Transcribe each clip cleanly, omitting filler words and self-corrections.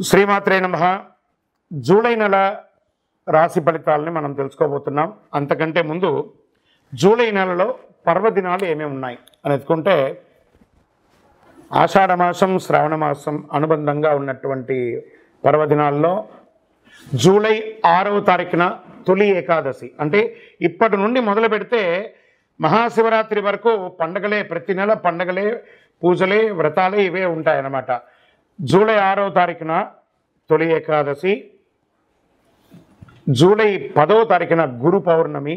శ్రీమాత్రే నమః. జూలై నెల రాశి ఫలితాలని మనం తెలుసుకోబోతున్నాం. అంతకంటే ముందు జూలై నెలలో పర్వదినాలు ఏమేమి ఉన్నాయి అని ఎత్తుకుంటే ఆషాఢ మాసం, శ్రావణ మాసం అనుబంధంగా ఉన్నటువంటి పర్వదినాల్లో జూలై 6వ తారీఖున తొలి ఏకాదశి, అంటే ఇప్పటి నుండి మొదలు పెడితే మహాశివరాత్రి వరకు పండగలే, ప్రతి నెల పండగలే, పూజలే, వ్రతాలే ఇవే ఉంటాయన్నమాట. జూలై 6వ తారీఖున తొలి ఏకాదశి, జూలై 10వ తారీఖున గురు పౌర్ణమి,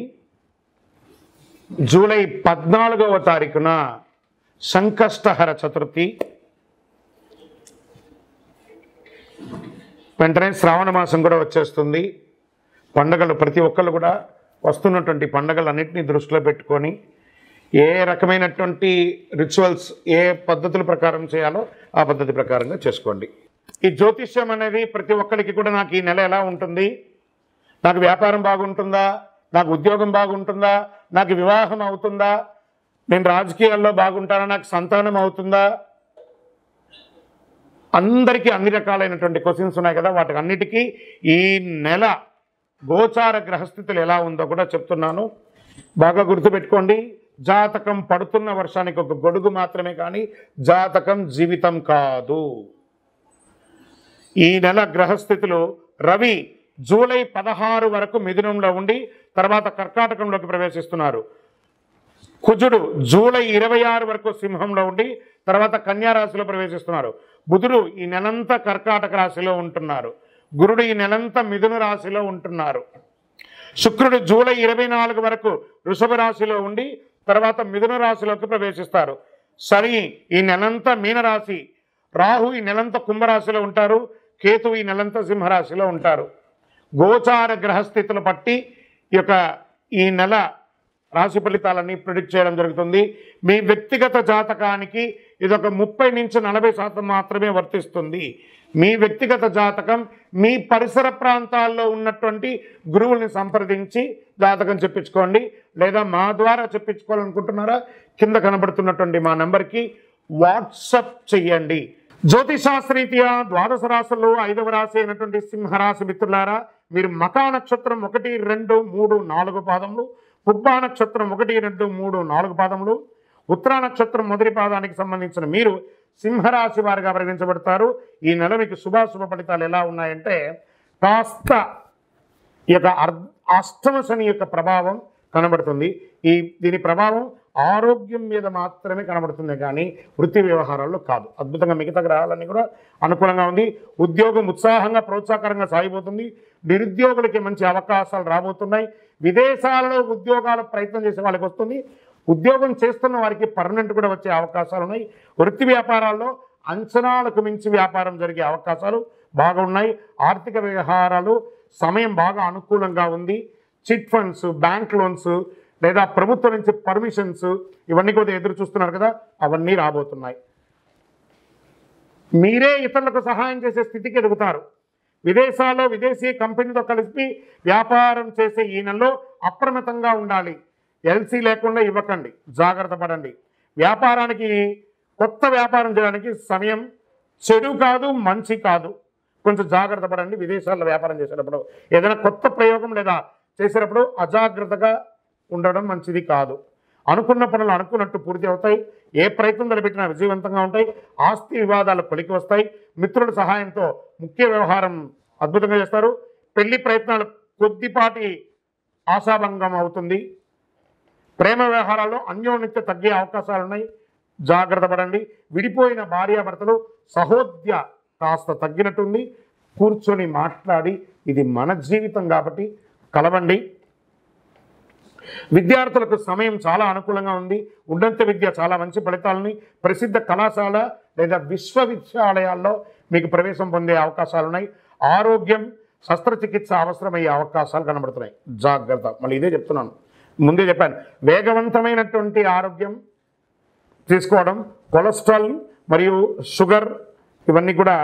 జూలై 14వ తారీఖున సంకష్టహర చతుర్థి, వెంటనే శ్రావణ మాసం కూడా వచ్చేస్తుంది. పండగలు ప్రతి ఒక్కళ్ళు కూడా వస్తున్నటువంటి పండగలన్నింటినీ దృష్టిలో పెట్టుకొని ఏ రకమైనటువంటి రిచువల్స్, ఏ పద్ధతుల ప్రకారం చేయాలో ఆ పద్ధతి ప్రకారంగా చేసుకోండి. ఈ జ్యోతిష్యం అనేది ప్రతి ఒక్కరికి కూడా నాకు ఈ నెల ఎలా ఉంటుంది, నాకు వ్యాపారం బాగుంటుందా, నాకు ఉద్యోగం బాగుంటుందా, నాకు వివాహం అవుతుందా, నేను రాజకీయాల్లో బాగుంటానా, నాకు సంతానం అవుతుందా, అందరికీ అన్ని రకాలైనటువంటి క్వశ్చన్స్ ఉన్నాయి కదా. వాటికి అన్నిటికీ ఈ నెల గోచార గ్రహస్థితులు ఎలా ఉందో కూడా చెప్తున్నాను. బాగా గుర్తుపెట్టుకోండి. జాతకం పడుతున్న వర్షానికి ఒక గొడుగు మాత్రమే, కానీ జాతకం జీవితం కాదు. ఈ నెల గ్రహస్థితులు: రవి జూలై 16 వరకు మిథునంలో ఉండి తర్వాత కర్కాటకంలోకి ప్రవేశిస్తున్నారు. కుజుడు జూలై 26 వరకు సింహంలో ఉండి తర్వాత కన్యా రాశిలో ప్రవేశిస్తున్నారు. బుధుడు ఈ నెలంతా కర్కాటక రాశిలో ఉంటున్నారు. గురుడు ఈ నెలంతా మిథున రాశిలో ఉంటున్నారు. శుక్రుడు జూలై 24 వరకు వృషభ రాశిలో ఉండి తర్వాత మిథున రాశిలోకి ప్రవేశిస్తారు. శని ఈ నెలంతా మీనరాశి, రాహు ఈ నెలంతా కుంభరాశిలో ఉంటారు, కేతు ఈ నెలంతా సింహరాశిలో ఉంటారు. గోచార గ్రహస్థితులు బట్టి ఈ నెల రాశి ఫలితాలన్నీ ప్రిడిక్ట్ చేయడం జరుగుతుంది. మీ వ్యక్తిగత జాతకానికి ఇదొక 30 నుంచి 40% మాత్రమే వర్తిస్తుంది. మీ వ్యక్తిగత జాతకం మీ పరిసర ప్రాంతాల్లో ఉన్నటువంటి గురువుల్ని సంప్రదించి జాతకం చెప్పించుకోండి. లేదా మా ద్వారా చెప్పించుకోవాలనుకుంటున్నారా, కింద కనబడుతున్నటువంటి మా నెంబర్కి వాట్సప్ చెయ్యండి. జ్యోతిశాస్త్రరీత్యా ద్వాదశ రాశుల్లో 5వ రాశి అయినటువంటి సింహరాశి మిత్రులారా, మీరు మకా నక్షత్రం 1, 2, 3, 4 పాదములు, పుబ్బా నక్షత్రం 1, 2, 3, 4 పాదములు, ఉత్తరా నక్షత్రం మొదటి పాదానికి సంబంధించిన మీరు సింహరాశి వారిగా పరిగణించబడతారు. ఈ నెల మీకు శుభాశుభ ఫలితాలు ఎలా ఉన్నాయంటే, కాస్త ఈ అష్టమ శని యొక్క ప్రభావం కనబడుతుంది. దీని ప్రభావం ఆరోగ్యం మీద మాత్రమే కనబడుతుంది, కానీ వృత్తి వ్యవహారాల్లో కాదు. అద్భుతంగా మిగతా గ్రహాలన్నీ కూడా అనుకూలంగా ఉంది. ఉద్యోగం ఉత్సాహంగా, ప్రోత్సాహకరంగా సాగిపోతుంది. నిరుద్యోగులకి మంచి అవకాశాలు రాబోతున్నాయి. విదేశాలలో ఉద్యోగాల ప్రయత్నం చేసే వాళ్ళకి వస్తుంది. ఉద్యోగం చేస్తున్న వారికి పర్మనెంట్ కూడా వచ్చే అవకాశాలు ఉన్నాయి. వృత్తి వ్యాపారాల్లో అంచనాలకు మించి వ్యాపారం జరిగే అవకాశాలు బాగా ఉన్నాయి. ఆర్థిక వ్యవహారాలు సమయం బాగా అనుకూలంగా ఉంది. చిట్ ఫండ్స్, బ్యాంక్ లోన్స్ లేదా ప్రభుత్వం నుంచి పర్మిషన్స్, ఇవన్నీ కూడా ఎదురు చూస్తున్నారు కదా, అవన్నీ రాబోతున్నాయి. మీరే ఇతరులకు సహాయం చేసే స్థితికి ఎదుగుతారు. విదేశాల్లో విదేశీ కంపెనీతో కలిసి వ్యాపారం చేసే ఈ నెలలో అప్రమత్తంగా ఉండాలి. ఎల్సీ లేకుండా ఇవ్వకండి, జాగ్రత్త పడండి. వ్యాపారానికి, కొత్త వ్యాపారం చేయడానికి సమయం చెడు కాదు, మంచి కాదు. కొంచెం జాగ్రత్త పడండి. విదేశాల్లో వ్యాపారం చేసేటప్పుడు ఏదైనా కొత్త ప్రయోగం లేదా చేసేటప్పుడు అజాగ్రత్తగా ఉండడం మంచిది కాదు. అనుకున్న పనులు అనుకున్నట్టు పూర్తి అవుతాయి. ఏ ప్రయత్నం తలపెట్టినా విజయవంతంగా ఉంటాయి. ఆస్తి వివాదాలు కొలికి వస్తాయి. మిత్రుల సహాయంతో ముఖ్య వ్యవహారం అద్భుతంగా చేస్తారు. పెళ్లి ప్రయత్నాలు కొద్దిపాటి ఆశాభంగం అవుతుంది. ప్రేమ వ్యవహారాల్లో అన్యోన్యత తగ్గే అవకాశాలు ఉన్నాయి, జాగ్రత్త పడండి. విడిపోయిన భార్యాభర్తలు సహోద్య కాస్త తగ్గినట్టుంది. కూర్చొని మాట్లాడి, ఇది మన జీవితం కాబట్టి కలవండి. విద్యార్థులకు సమయం చాలా అనుకూలంగా ఉంది. ఉన్నత విద్య చాలా మంచి ఫలితాలని, ప్రసిద్ధ కళాశాల లేదా విశ్వవిద్యాలయాల్లో మీకు ప్రవేశం పొందే అవకాశాలు ఉన్నాయి. ఆరోగ్యం, శస్త్రచికిత్స అవసరమయ్యే అవకాశాలు కనబడుతున్నాయి, జాగ్రత్త. మళ్ళీ ఇదే చెప్తున్నాను, ముందే చెప్పాను. వేగవంతమైనటువంటి ఆరోగ్యం తీసుకోవడం, కొలెస్ట్రాల్ మరియు షుగర్ ఇవన్నీ కూడా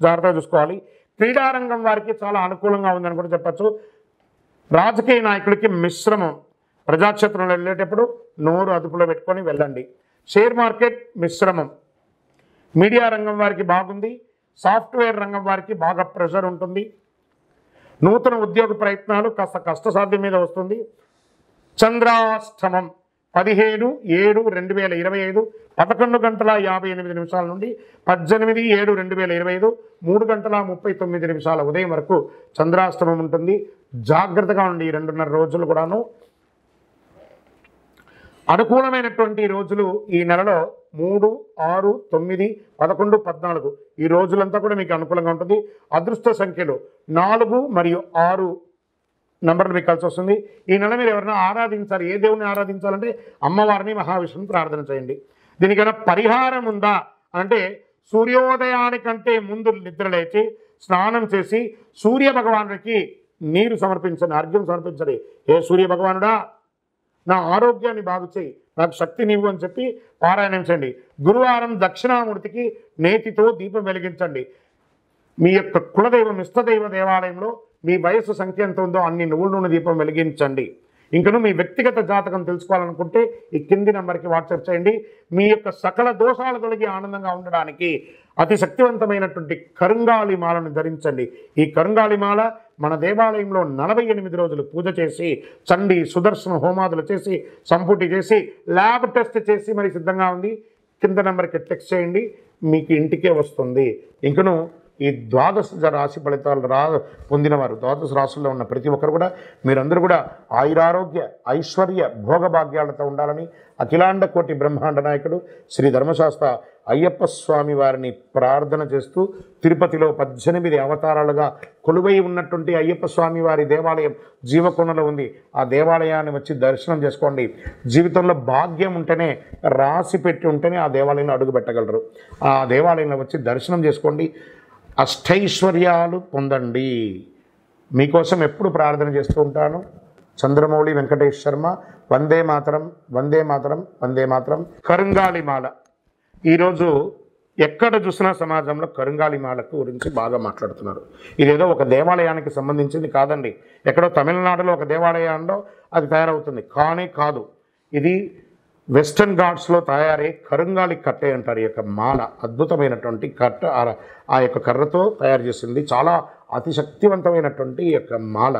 జాగ్రత్తగా చూసుకోవాలి. క్రీడారంగం వారికి చాలా అనుకూలంగా ఉందని కూడా చెప్పచ్చు. రాజకీయ నాయకులకి మిశ్రమం. ప్రజాక్షేత్రంలో వెళ్ళేటప్పుడు నోరు అదుపులో పెట్టుకొని వెళ్ళండి. షేర్ మార్కెట్ మిశ్రమం. మీడియా రంగం వారికి బాగుంది. సాఫ్ట్వేర్ రంగం వారికి బాగా ప్రెషర్ ఉంటుంది. నూతన ఉద్యోగ ప్రయత్నాలు కాస్త కష్టసాధ్యం మీద వస్తుంది. చంద్రాష్టమం 17/7/2025 11:58 నుండి 18/7/2025 3:39 ఉదయం వరకు చంద్రాష్టమం ఉంటుంది. జాగ్రత్తగా ఉండి 2.5 రోజులు కూడాను. అనుకూలమైనటువంటి రోజులు ఈ నెలలో 3, 6, 9, 11, 14 ఈ రోజులంతా కూడా మీకు అనుకూలంగా ఉంటుంది. అదృష్ట సంఖ్యలు 4 మరియు 6 నంబర్లు మీకు కలిసి వస్తుంది. ఈ నెల మీరు ఎవరైనా ఆరాధించాలి, ఏ దేవుని ఆరాధించాలంటే అమ్మవారిని, మహావిష్ణుని ప్రార్థన చేయండి. దీనికైనా పరిహారం ఉందా అంటే సూర్యోదయానికంటే ముందు నిద్రలేచి స్నానం చేసి సూర్య భగవానుడికి నీరు సమర్పించండి, అర్ఘ్యం సమర్పించండి. ఏ సూర్య భగవానుడా, నా ఆరోగ్యాన్ని బాగు చేయి, నాకు శక్తినివ్వు అని చెప్పి పారాయణం చేయండి. గురువారం దక్షిణామూర్తికి నేతితో దీపం వెలిగించండి. మీ యొక్క కులదైవం ఇష్టదైవ దేవాలయంలో మీ వయస్సు సంఖ్య ఎంత ఉందో అన్ని నువ్వుల నూనె దీపం వెలిగించండి. ఇంకను మీ వ్యక్తిగత జాతకం తెలుసుకోవాలనుకుంటే ఈ కింది నెంబర్కి వాట్సాప్ చేయండి. మీ యొక్క సకల దోషాలు తొలగి ఆనందంగా ఉండడానికి అతి శక్తివంతమైనటువంటి కరుంగాలి మాలను ధరించండి. ఈ కరుంగాలి మాల మన దేవాలయంలో 48 రోజులు పూజ చేసి చండి సుదర్శన హోమాదులు చేసి సంపుటి చేసి ల్యాబ్ టెస్ట్ చేసి మరి సిద్ధంగా ఉంది. కింద నెంబర్కి టెక్స్ట్ చేయండి, మీకు ఇంటికే వస్తుంది. ఇంకను ఈ 12 రాశి ఫలితాలు పొందినవారు 12 రాశుల్లో ఉన్న ప్రతి ఒక్కరు కూడా మీరందరూ కూడా ఆయురారోగ్య ఐశ్వర్య భోగభాగ్యాలతో ఉండాలని అఖిలాండ కోటి బ్రహ్మాండ నాయకుడు శ్రీ ధర్మశాస్త్ర అయ్యప్ప స్వామి వారిని ప్రార్థన చేస్తూ తిరుపతిలో 18 అవతారాలుగా కొలువై ఉన్నటువంటి అయ్యప్ప స్వామి వారి దేవాలయం జీవకొండలో ఉంది. ఆ దేవాలయాన్ని వచ్చి దర్శనం చేసుకోండి. జీవితంలో భాగ్యం ఉంటేనే, రాసి పెట్టి ఉంటేనే ఆ దేవాలయంలో అడుగు పెట్టగలరు. ఆ దేవాలయంలో వచ్చి దర్శనం చేసుకోండి, అష్టైశ్వర్యాలు పొందండి. మీకోసం ఎప్పుడు ప్రార్థన చేస్తూ ఉంటాను. చంద్రమౌళి వెంకటేష్ శర్మ. వందే మాతరం, వందే మాతరం, వందే మాతరం. కరుంగాలి మాల ఈరోజు ఎక్కడ చూసినా సమాజంలో కరుంగాలి మాలకు గురించి బాగా మాట్లాడుతున్నారు. ఇదేదో ఒక దేవాలయానికి సంబంధించింది కాదండి. ఎక్కడో తమిళనాడులో ఒక దేవాలయంలో అది తయారవుతుంది కానీ కాదు. ఇది వెస్టర్న్ ఘాట్స్లో తయారై కరుంగాలి కట్టే అంటారు. ఈ యొక్క మాల అద్భుతమైనటువంటి కట్ట, ఆ యొక్క కర్రతో తయారు చేసింది. చాలా అతి శక్తివంతమైనటువంటి ఈ యొక్క మాల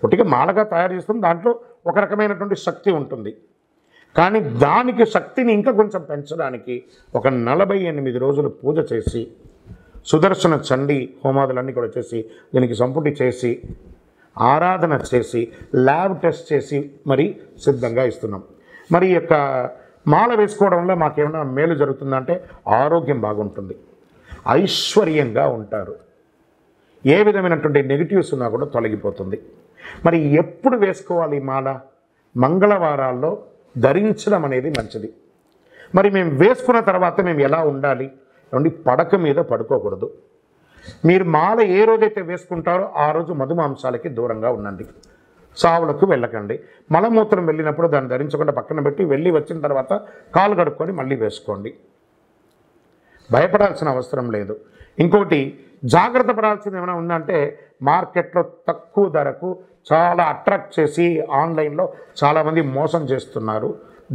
ఒకటిగా మాలగా తయారు చేస్తుంది. దాంట్లో ఒక రకమైనటువంటి శక్తి ఉంటుంది. కానీ దానికి శక్తిని ఇంకా కొంచెం పెంచడానికి ఒక 48 రోజులు పూజ చేసి సుదర్శన చండీ హోమాదులన్నీ కూడా చేసి దీనికి సంపుటి చేసి ఆరాధన చేసి ల్యాబ్ టెస్ట్ చేసి మరి సిద్ధంగా ఇస్తున్నాం. మరి ఈ యొక్క మాల వేసుకోవడం వల్ల మాకేమైనా మేలు జరుగుతుందంటే ఆరోగ్యం బాగుంటుంది, ఐశ్వర్యంగా ఉంటారు, ఏ విధమైనటువంటి నెగిటివ్స్ ఉన్నా కూడా తొలగిపోతుంది. మరి ఎప్పుడు వేసుకోవాలి ఈ మాల? మంగళవారాల్లో ధరించడం అనేది మంచిది. మరి మేము వేసుకున్న తర్వాత మేము ఎలా ఉండాలి అంటే పడక మీద పడుకోకూడదు. మీరు మాల ఏ రోజైతే వేసుకుంటారో ఆ రోజు మధుమాంసాలకి దూరంగా ఉండండి, సావులకు వెళ్ళకండి. మలమూత్రం వెళ్ళినప్పుడు దాన్ని ధరించకుండా పక్కన పెట్టి వెళ్ళి వచ్చిన తర్వాత కాలు కడుక్కొని మళ్ళీ వేసుకోండి. భయపడాల్సిన అవసరం లేదు. ఇంకోటి జాగ్రత్త పడాల్సింది ఏమైనా ఉందంటే మార్కెట్లో తక్కువ ధరకు చాలా అట్రాక్ట్ చేసి ఆన్లైన్లో చాలామంది మోసం చేస్తున్నారు.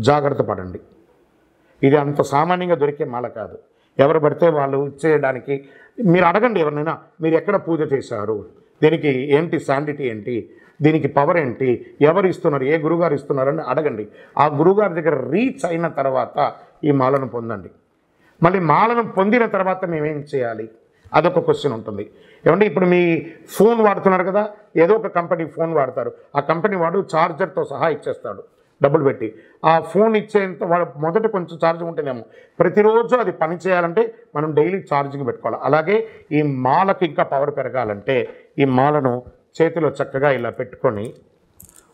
జాగ్రత్త పడండి. ఇది అంత సామాన్యంగా దొరికే మాల కాదు. ఎవరు పడితే వాళ్ళు ఇచ్చేయడానికి మీరు అడగండి ఎవరినైనా, మీరు ఎక్కడ పూజ చేశారు, దీనికి ఏంటి శాండిటీ ఏంటి, దీనికి పవర్ ఏంటి, ఎవరు ఇస్తున్నారు, ఏ గురుగారు ఇస్తున్నారని అడగండి. ఆ గురుగారి దగ్గర రీచ్ అయిన తర్వాత ఈ మాలను పొందండి. మళ్ళీ మాలను పొందిన తర్వాత మేమేం చేయాలి అదొక క్వశ్చన్ ఉంటుంది. ఏమంటే ఇప్పుడు మీ ఫోన్ వాడుతున్నారు కదా, ఏదో ఒక కంపెనీ ఫోన్ వాడతారు. ఆ కంపెనీ వాడు ఛార్జర్తో సహా ఇచ్చేస్తాడు డబ్బులు పెట్టి. ఆ ఫోన్ ఇచ్చేంత వాడు మొదట కొంచెం ఛార్జింగ్ ఉంటేనేమో ప్రతిరోజు అది పని చేయాలంటే మనం డైలీ ఛార్జింగ్ పెట్టుకోవాలి. అలాగే ఈ మాలకు ఇంకా పవర్ పెరగాలంటే ఈ మాలను చేతిలో చక్కగా ఇలా పెట్టుకొని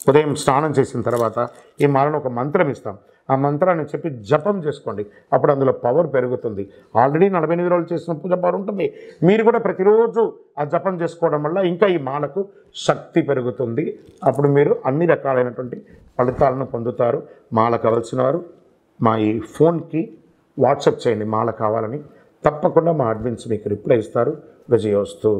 ఉదయం స్నానం చేసిన తర్వాత ఈ మాలను ఒక మంత్రం ఇస్తాం. ఆ మంత్రాన్ని చెప్పి జపం చేసుకోండి. అప్పుడు అందులో పవర్ పెరుగుతుంది. ఆల్రెడీ 48 రోజులు చేసిన పూజ పవర్ ఉంటుంది. మీరు కూడా ప్రతిరోజు ఆ జపం చేసుకోవడం వల్ల ఇంకా ఈ మాలకు శక్తి పెరుగుతుంది. అప్పుడు మీరు అన్ని రకాలైనటువంటి ఫలితాలను పొందుతారు. మాల కావాల్సిన వారు మా ఈ ఫోన్కి వాట్సాప్ చేయండి మాల కావాలని. తప్పకుండా మా అడ్మిన్స్ మీకు రిప్లై ఇస్తారు. విజయోస్తు.